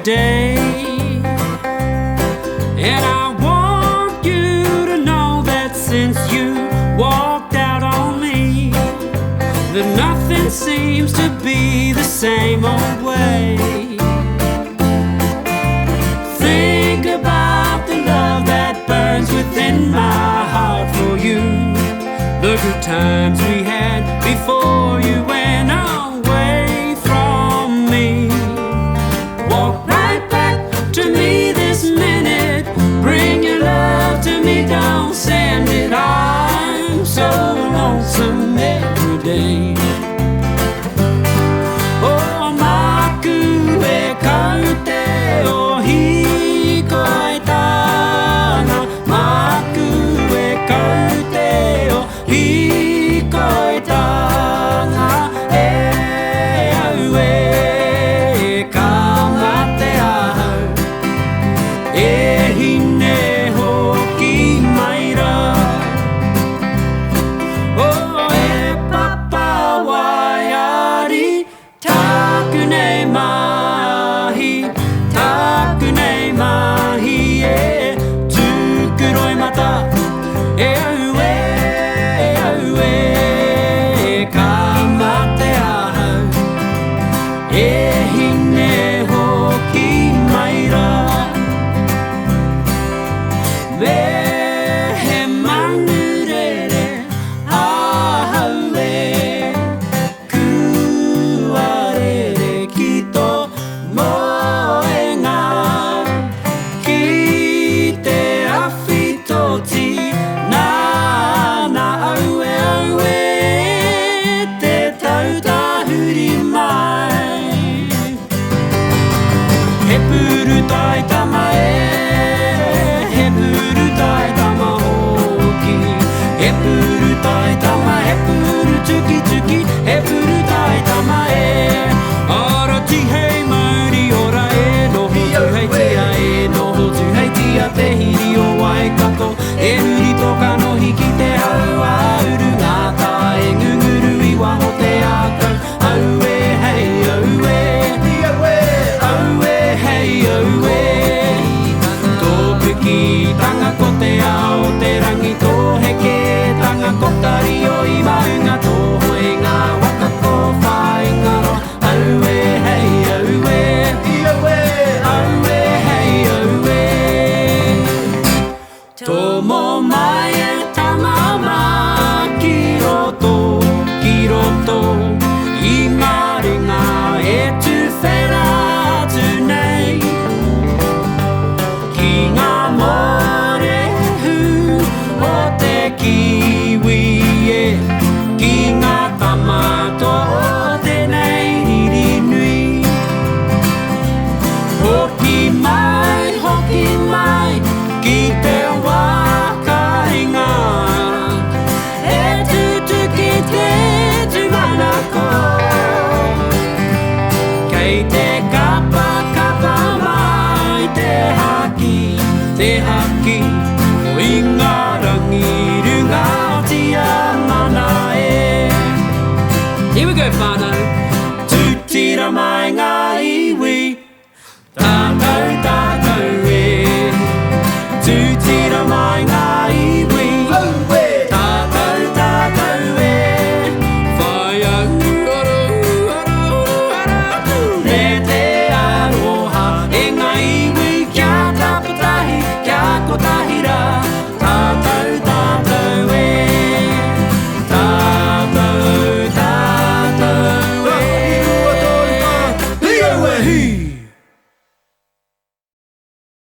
day. And I want you to know that since you walked out on me, that nothing seems to be the same old way. Think about the love that burns within my heart for you, the good times we had before you went away from me. Walk right back to me this minute, bring your love to me, don't send it. I'm so lonesome every day. Oh, maku e kaute o hikoi tana, maku e kaute o hikoi tana, e au e kamate au, e hine hoki mai rā. Oh, e papa waiari, takune mahi, takune mahi, e tukuroi mata, e au e kamate ahau, e hine hoki mai rā. Me he manurere ahau e kuarere kito moenga, ki te awhitoti nāna au e te tautahuri mai. He puru tai tama he puru tai tama hoki, he puru tai tama, he puru tuki tuki, he puru tai tama ora tihei mauri ora e noho tuhei tia, e noho tuhei tia te hiri o Waikato, e uri toka nohi ki te hau a uru ngata, e ngunguru I waho te akau, au e hei au e, au e hei au e. Tōpiki tanga ko te ao, te rangi tōheke, tanga kokari o I maunga tōhoi ngā waka ko whai ngaro, au e hei au e, au e hei au e. Tomo mai e tamama ki roto, I ngā ringa e tuwhera atu nei, ki ngā morehu o te kiwi e, ki ngā tamato o tēnei riri nui. Hoki mai, ki te wakaringa, e tutuki te tumanako, kei te kapa mai te haki, o I ngā rangi runga tia mana e. Here we go, whānau. Tūtira mai ngā iwi, tātou